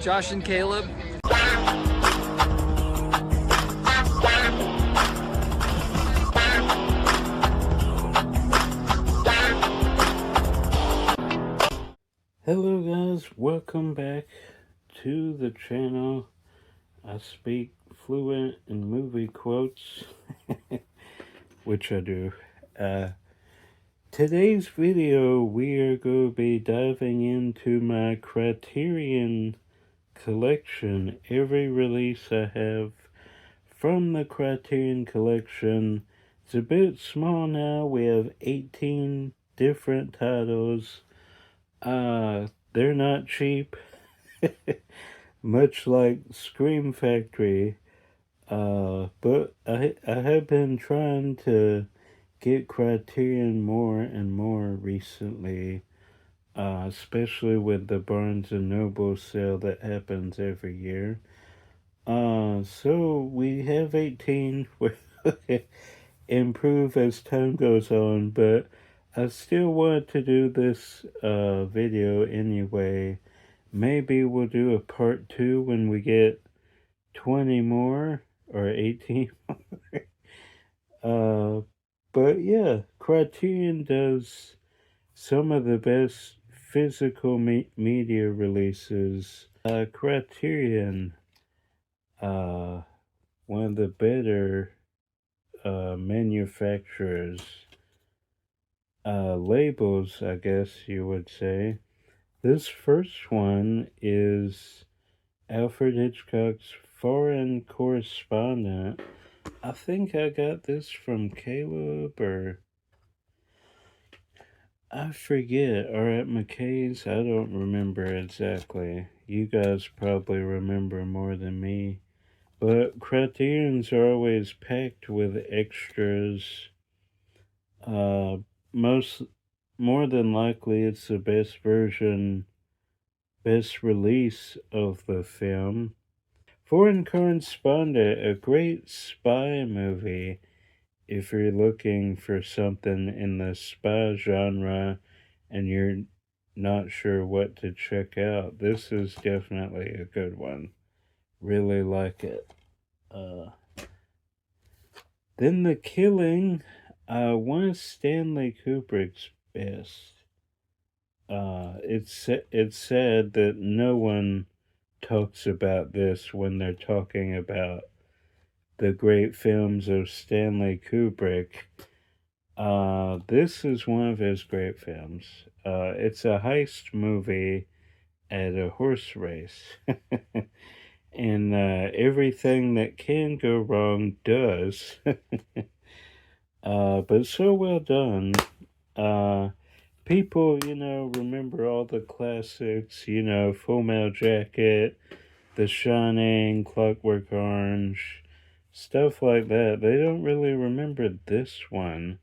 Josh and Caleb. Hello guys, welcome back to the channel. I speak fluent in movie quotes, which I do. Today's video, we are going to be diving into my Criterion Collection. Every release I have from the Criterion Collection. It's a bit small now. We have 18 different titles. They're not cheap, much like Scream Factory. But I have been trying to get Criterion more and more recently, especially with the Barnes & Noble sale that happens every year. So we have 18. Improve as time goes on, but I still want to do this video anyway. Maybe we'll do a part 2 when we get 20 more or 18 more. But yeah, Criterion does some of the best physical media releases. Criterion, one of the better manufacturers, labels, I guess you would say. This first one is Alfred Hitchcock's Foreign Correspondent. I think I got this from Caleb, or I forget, or at McKay's. I don't remember exactly. You guys probably remember more than me. But Criterions are always packed with extras. More than likely, it's the best version, best release of the film. Foreign Correspondent, a great spy movie. If you're looking for something in the spy genre and you're not sure what to check out, this is definitely a good one. Really like it. Then The Killing, one of Stanley Kubrick's best. It's sad that no one talks about this when they're talking about the great films of Stanley Kubrick. This is one of his great films. It's a heist movie at a horse race. And everything that can go wrong does. But so well done. People, remember all the classics, Full Metal Jacket, The Shining, Clockwork Orange, stuff like that. They don't really remember this one.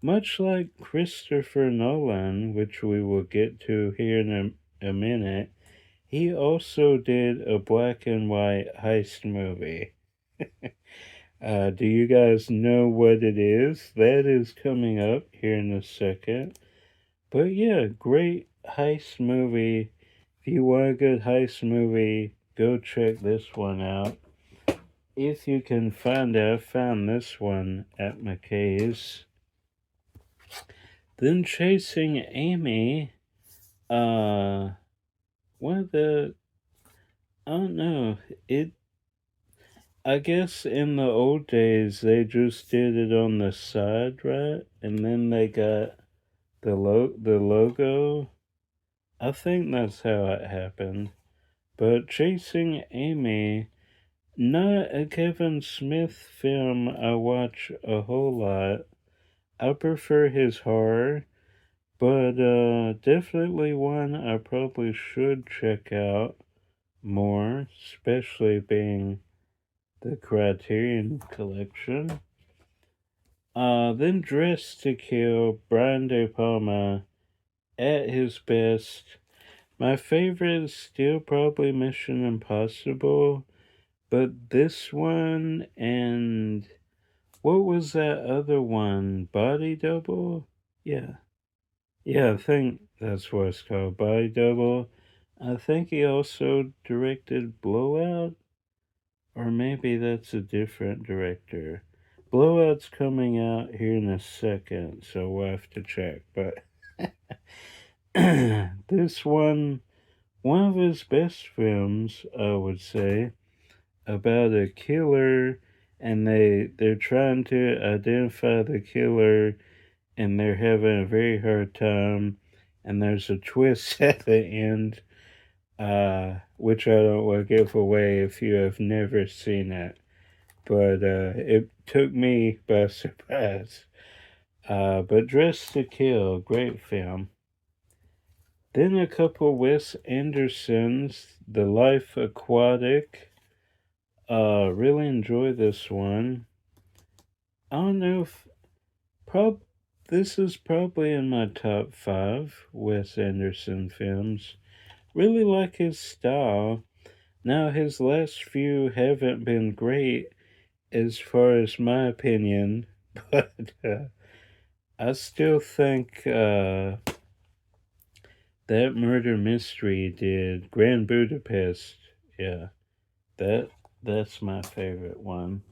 Much like Christopher Nolan, which we will get to here in a minute, he also did a black and white heist movie. Do you guys know what it is? That is coming up here in a second. But yeah, great heist movie. If you want a good heist movie, go check this one out. If you can find it, I found this one at McKay's. Then Chasing Amy, one of the, I don't know, I guess in the old days, they just did it on the side, right? And then they got the logo. I think that's how it happened. But Chasing Amy, not a Kevin Smith film I watch a whole lot. I prefer his horror, but definitely one I probably should check out more, especially being the Criterion Collection. Then Dressed to Kill, Brian De Palma at his best. My favorite is still probably Mission Impossible, but this one and what was that other one? Body Double? Yeah, I think that's what it's called, Body Double. I think he also directed Blowout, or maybe that's a different director. Blowout's coming out here in a second, so we'll have to check. But this one of his best films, I would say, about a killer, and they're trying to identify the killer, and they're having a very hard time, and there's a twist at the end, which I don't want to give away if you have never seen it, but it took me by surprise. But Dressed to Kill, great film. Then a couple Wes Anderson's, The Life Aquatic. Really enjoy this one. I don't know if this is probably in my top five Wes Anderson films. Really like his style. Now his last few haven't been great as far as my opinion, but I still think that murder mystery did Grand Budapest. Yeah, that that's my favorite one.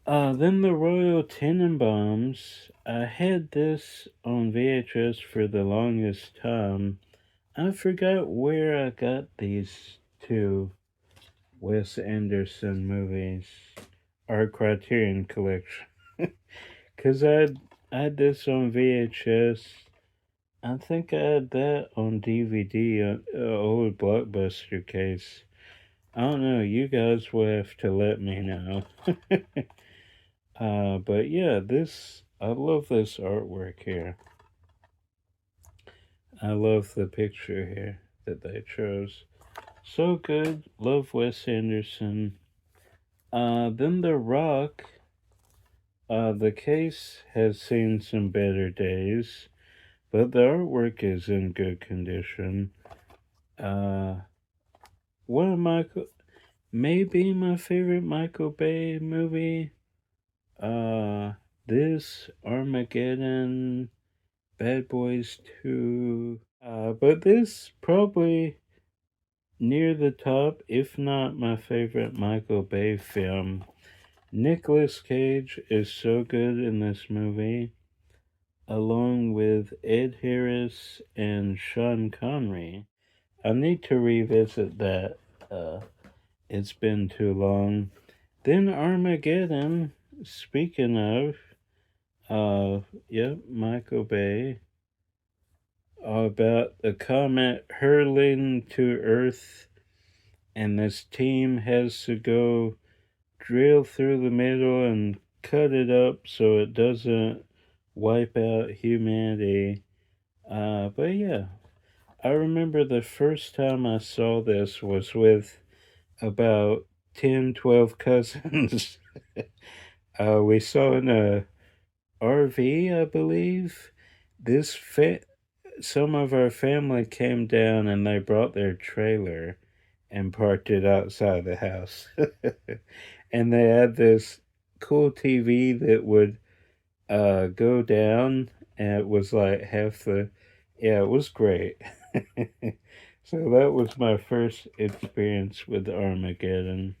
Then the Royal Tenenbaums. I had this on VHS for the longest time. I forgot where I got these two Wes Anderson movies. Our Criterion Collection. Cause I had this on VHS. I think I had that on DVD, old Blockbuster case. I don't know. You guys will have to let me know. But yeah, I love this artwork here. I love the picture here that they chose. So good. Love Wes Anderson. Then The Rock. The case has seen some better days, but the artwork is in good condition. Uh, one of Michael, maybe my favorite Michael Bay movie. Uh, this Armageddon, Bad Boys 2. But this probably near the top, if not my favorite Michael Bay film. Nicolas Cage is so good in this movie, along with Ed Harris and Sean Connery. I need to revisit that. Uh, it's been too long. Then Armageddon, speaking of, yep, Michael Bay, about a comet hurling to Earth, and this team has to go drill through the middle and cut it up so it doesn't wipe out humanity. But yeah, I remember the first time I saw this was with about 10, 12 cousins. We saw in a RV, I believe. Some of our family came down and they brought their trailer and parked it outside the house. And they had this cool TV that would go down, and it was like yeah, it was great. So that was my first experience with Armageddon.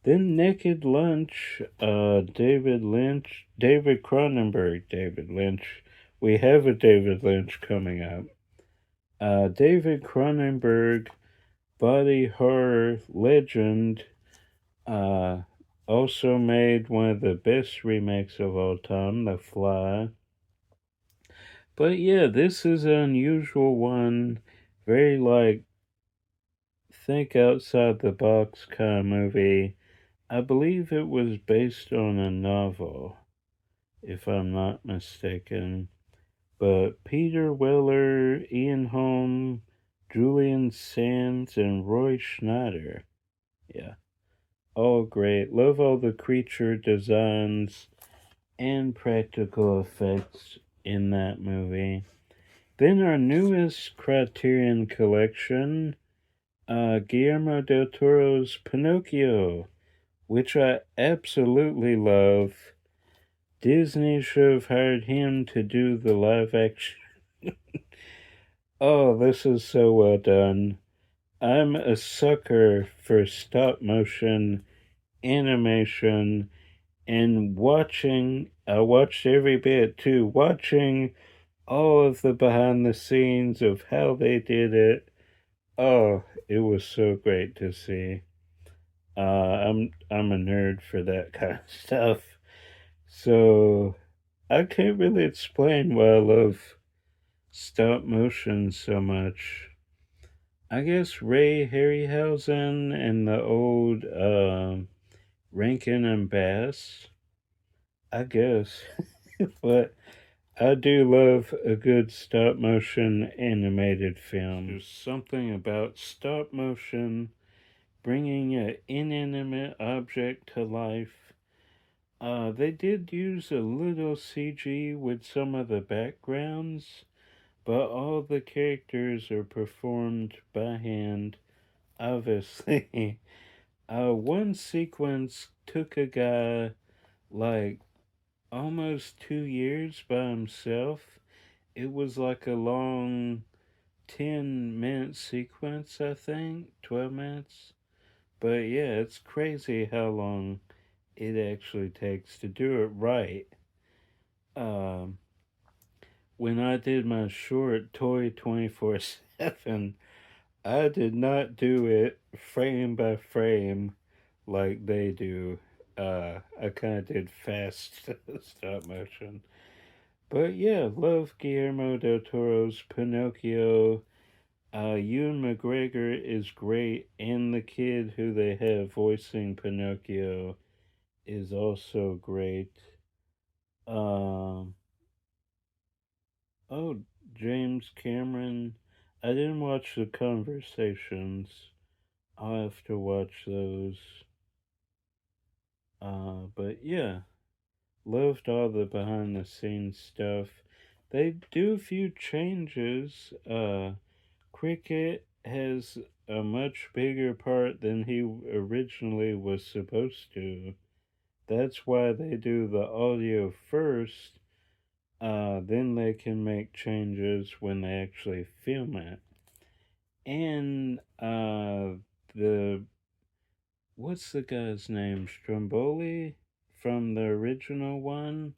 Then Naked Lunch, David Cronenberg, David Lynch. We have a David Lynch coming up. David Cronenberg, body horror legend, uh, also made one of the best remakes of all time, The Fly. But yeah, this is an unusual one. Very like think outside the box kind of movie. I believe it was based on a novel, if I'm not mistaken. But Peter Weller, Ian Holm, Julian Sands, and Roy Schneider. Yeah, all great. Love all the creature designs and practical effects in that movie. Then our newest Criterion Collection, Guillermo del Toro's Pinocchio, which I absolutely love. Disney should have hired him to do the live action. Oh, this is so well done. I'm a sucker for stop motion animation and I watched every bit too, watching all of the behind the scenes of how they did it. Oh, it was so great to see. I'm a nerd for that kind of stuff. So I can't really explain why I love stop motion so much. I guess Ray Harryhausen and the old Rankin and Bass. I guess, but I do love a good stop motion animated film. There's something about stop motion bringing an inanimate object to life. They did use a little CG with some of the backgrounds, but all the characters are performed by hand, obviously. One sequence took a guy like almost 2 years by himself. It was like a long 10-minute sequence, I think, 12 minutes. But yeah, it's crazy how long it actually takes to do it right. Um, when I did my short Toy 24/7, I did not do it frame by frame like they do. I kind of did fast stop motion. But yeah, love Guillermo del Toro's Pinocchio. Ewan McGregor is great, and the kid who they have voicing Pinocchio is also great. Um, oh, James Cameron. I didn't watch the conversations. I'll have to watch those. But yeah, loved all the behind the scenes stuff. They do a few changes. Cricket has a much bigger part than he originally was supposed to. That's why they do the audio first. Then they can make changes when they actually film it. And the what's the guy's name? Stromboli from the original one.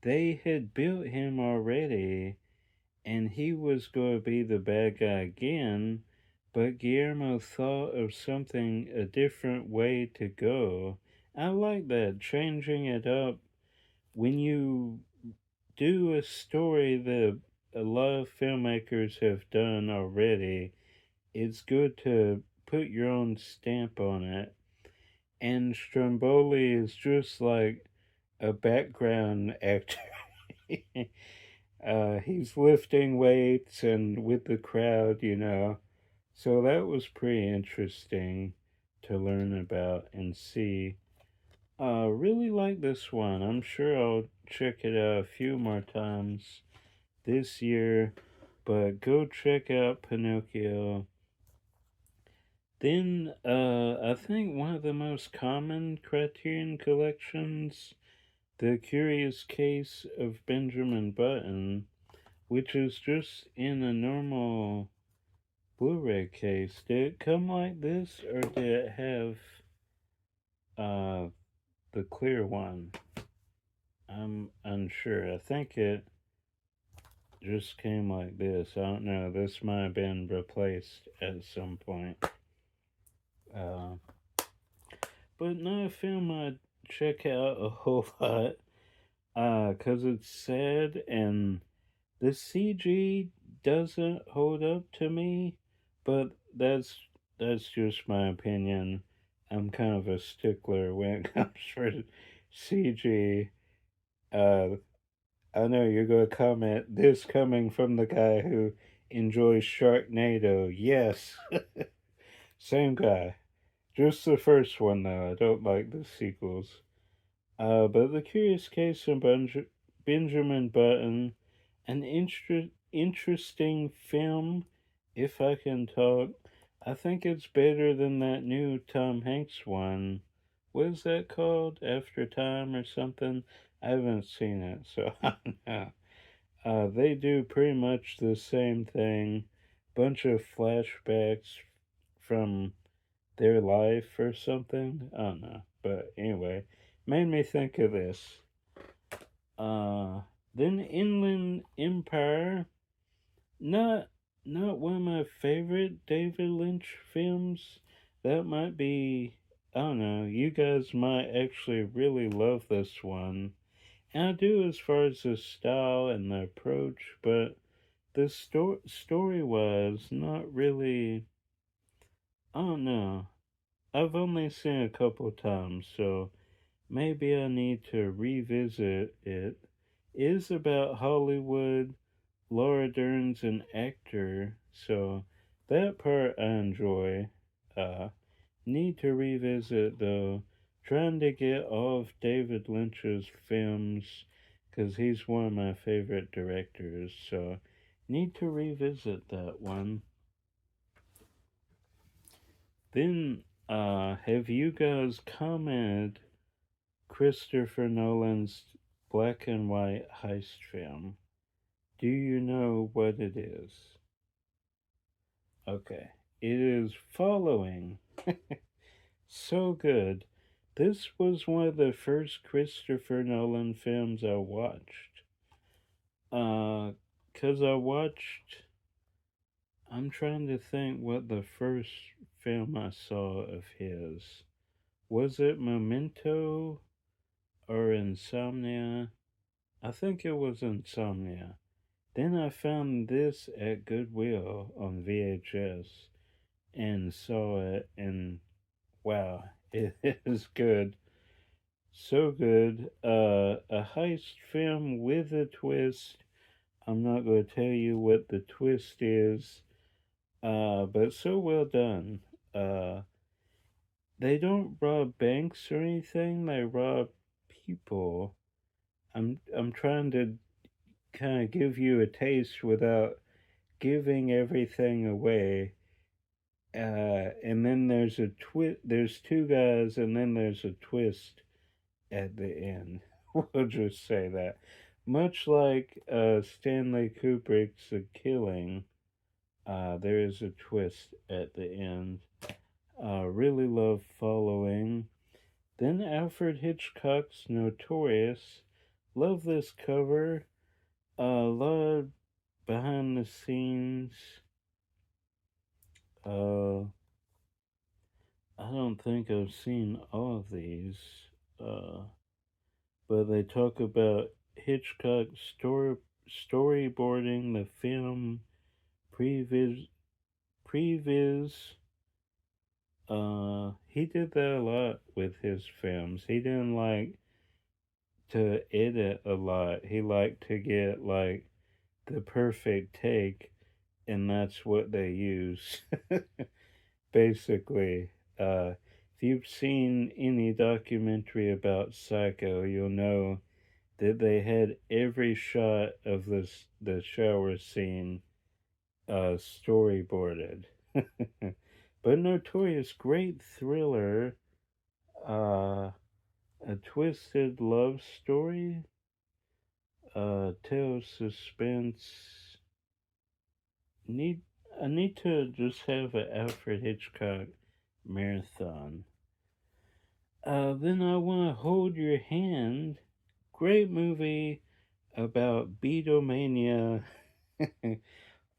They had built him already, and he was going to be the bad guy again. But Guillermo thought of something, a different way to go. I like that, changing it up. When you do a story that a lot of filmmakers have done already, it's good to put your own stamp on it. And Stromboli is just like a background actor. He's lifting weights and with the crowd. So that was pretty interesting to learn about and see. Really like this one. I'm sure I'll check it out a few more times this year, but go check out Pinocchio. Then, I think one of the most common Criterion collections, The Curious Case of Benjamin Button, which is just in a normal Blu-ray case. Did it come like this, or did it have uh, the clear one? I'm unsure. I think it just came like this. I don't know. This might have been replaced at some point. Uh, but no film I'd check out a whole lot. Cause it's sad and the CG doesn't hold up to me, but that's just my opinion. I'm kind of a stickler when it comes for CG. Uh, I know you're gonna comment this coming from the guy who enjoys Sharknado. Yes, same guy. Just the first one though. I don't like the sequels. But The Curious Case of Benjamin Button, an interesting film, if I can talk. I think it's better than that new Tom Hanks one. What is that called? After Time or something? I haven't seen it, so I don't know. They do pretty much the same thing. Bunch of flashbacks from their life or something. I don't know. But anyway, made me think of this. Uh, then Inland Empire, not not one of my favorite David Lynch films. That might be, I don't know. You guys might actually really love this one. And I do as far as the style and the approach, but the story was not really. I don't know. I've only seen it a couple times, so maybe I need to revisit it. It is about Hollywood. Laura Dern's an actor, so that part I enjoy. Uh, Need to revisit though. Trying to get all of David Lynch's films because he's one of my favorite directors, so need to revisit that one. Then, have you guys commented Christopher Nolan's black and white heist film? Do you know what it is? Okay. It is Following. So good. This was one of the first Christopher Nolan films I watched. 'Cause I watched. I'm trying to think what the first film I saw of his. Was it Memento or Insomnia? I think it was Insomnia. Then I found this at Goodwill on VHS and saw it, and wow, it is good. So good. A heist film with a twist. I'm not going to tell you what the twist is, but so well done. They don't rob banks or anything. They rob people. I'm trying to kind of give you a taste without giving everything away. And then there's a twist. There's two guys, and then there's a twist at the end. We'll just say that. Much like Stanley Kubrick's The Killing, there is a twist at the end. Really love Following. Then Alfred Hitchcock's Notorious. Love this cover. Love behind the scenes. Uh, I don't think I've seen all of these. Uh, but they talk about Hitchcock storyboarding the film previs. Previs. He did that a lot with his films. He didn't like to edit a lot. He liked to get like the perfect take, and that's what they use. Basically, if you've seen any documentary about Psycho, you'll know that they had every shot of the shower scene storyboarded. But Notorious, great thriller, uh, a twisted love story, tale of suspense. Need I need to just have an Alfred Hitchcock marathon. Then I want to hold your hand. Great movie about Beatlemania.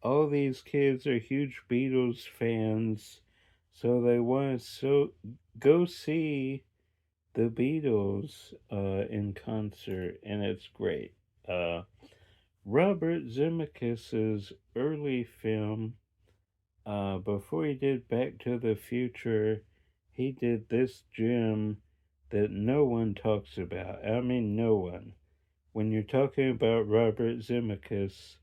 All these kids are huge Beatles fans, so they want to go see the Beatles in concert, and it's great. Uh, Robert Zemeckis' early film, before he did Back to the Future, he did this gem that no one talks about. I mean, no one. When you're talking about Robert Zemeckis,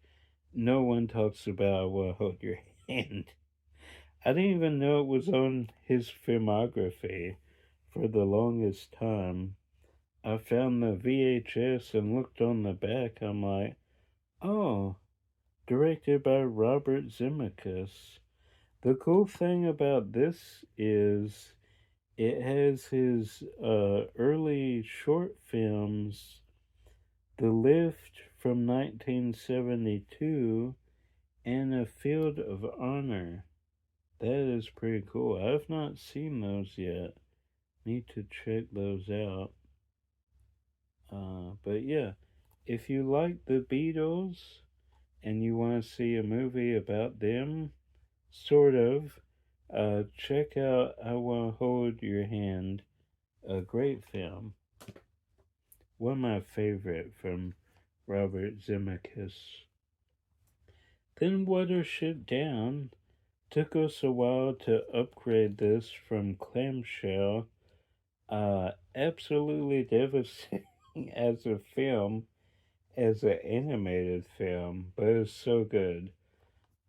no one talks about Will Hold Your Hand. I didn't even know it was on his filmography for the longest time. I found the VHS and looked on the back. I'm like, oh, directed by Robert Zemeckis. The cool thing about this is it has his early short films, The Lift from 1972 and A Field of Honor. That is pretty cool. I've not seen those yet. Need to check those out. But yeah, if you like the Beatles and you want to see a movie about them, sort of, check out I Want to Hold Your Hand, a great film. One of my favorite from Robert Zemeckis. Then Watership Down took us a while to upgrade this from clamshell. Absolutely devastating as a film, as an animated film, but it's so good.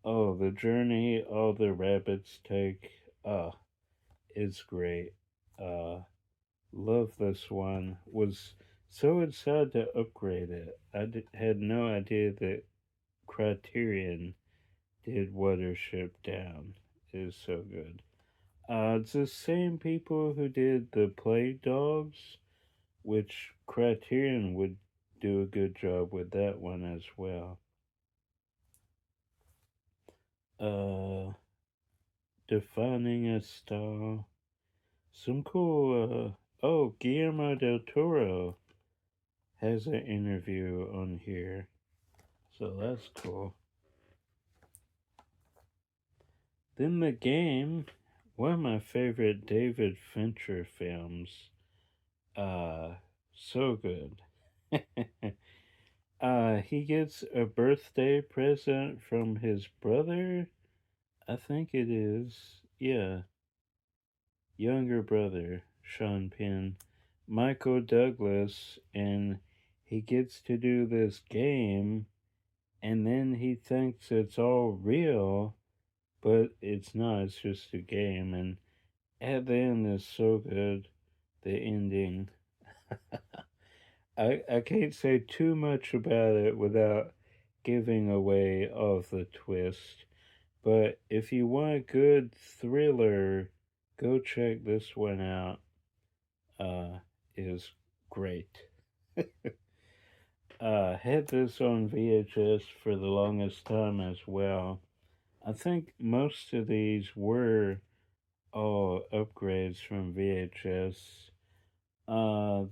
Oh, the journey all the rabbits take, it's great. Uh, love this one. Was so excited to upgrade it. Had no idea that Criterion did Watership Down. It is so good. It's the same people who did the Plague Dogs, which Criterion would do a good job with that one as well. Uh, Defining a Style. Some cool, Guillermo del Toro has an interview on here. So that's cool. Then The Game, one of my favorite David Fincher films. So good. He gets a birthday present from his brother. I think it is. Yeah. Younger brother, Sean Penn, Michael Douglas, and he gets to do this game, and then he thinks it's all real, but it's not, it's just a game, and at the end is so good, the ending. I can't say too much about it without giving away all the twist, but if you want a good thriller, go check this one out. Is great. Had this on VHS for the longest time as well. I think most of these were all upgrades from VHS.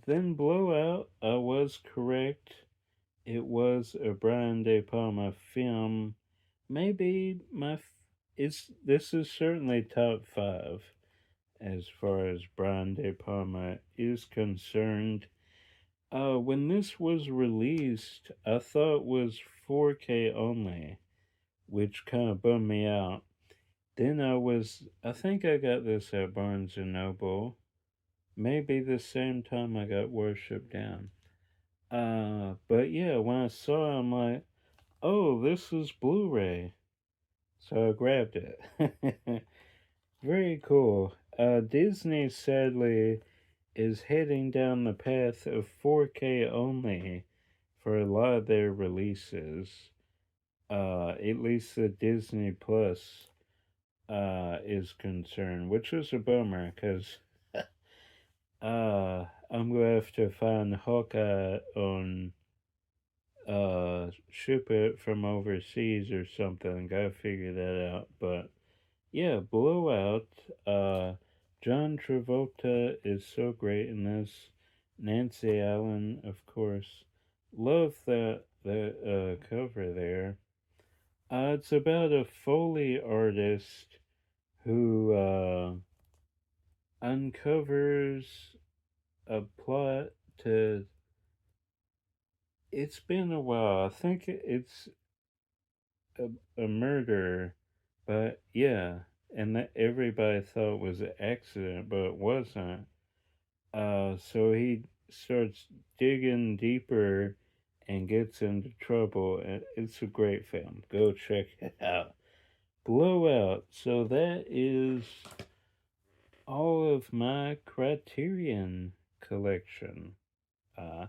Then Blowout, I was correct. It was a Brian De Palma film. Maybe this is certainly top 5 as far as Brian De Palma is concerned. When this was released, I thought it was 4K only, which kind of bummed me out. Then I think I got this at Barnes and Noble, maybe the same time I got Worship Down. But yeah, when I saw it, I'm like, oh, this is Blu-ray. So I grabbed it. Very cool. Disney sadly is heading down the path of 4K only for a lot of their releases. At least the Disney Plus is concerned, which is a bummer because I'm gonna have to find Hawkeye on ship it from overseas or something. Gotta figure that out. But yeah, Blowout. John Travolta is so great in this. Nancy Allen, of course. Love the cover there. It's about a Foley artist who uncovers a plot to. It's been a while. I think it's a murder, but yeah, and that everybody thought was an accident, but it wasn't. So he starts digging deeper and gets into trouble, and it's a great film. Go check it out. Blowout. So that is all of my Criterion collection. Uh,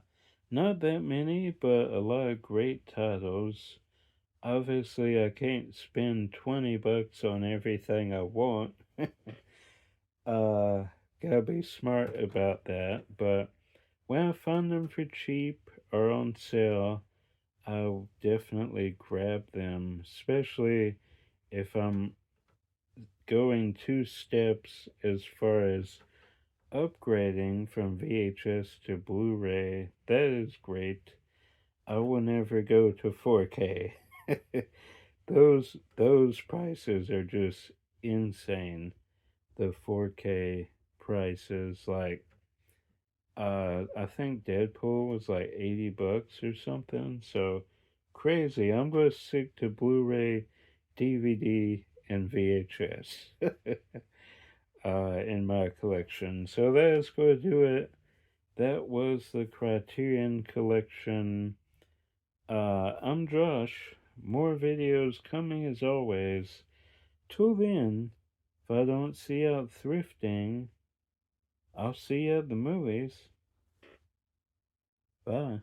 Not that many, but a lot of great titles. Obviously, I can't spend $20 on everything I want. Gotta be smart about that. But when I find them for cheap or on sale, I'll definitely grab them, especially if I'm going two steps as far as upgrading from VHS to Blu-ray. That is great. I will never go to 4K. Those prices are just insane. The 4K prices, like I think Deadpool was like $80 or something. So crazy. I'm gonna stick to Blu-ray, DVD, and VHS in my collection. So that is going to do it. That was the Criterion Collection. I'm Josh. More videos coming as always. Till then, if I don't see you out thrifting, I'll see you at the movies. Bye.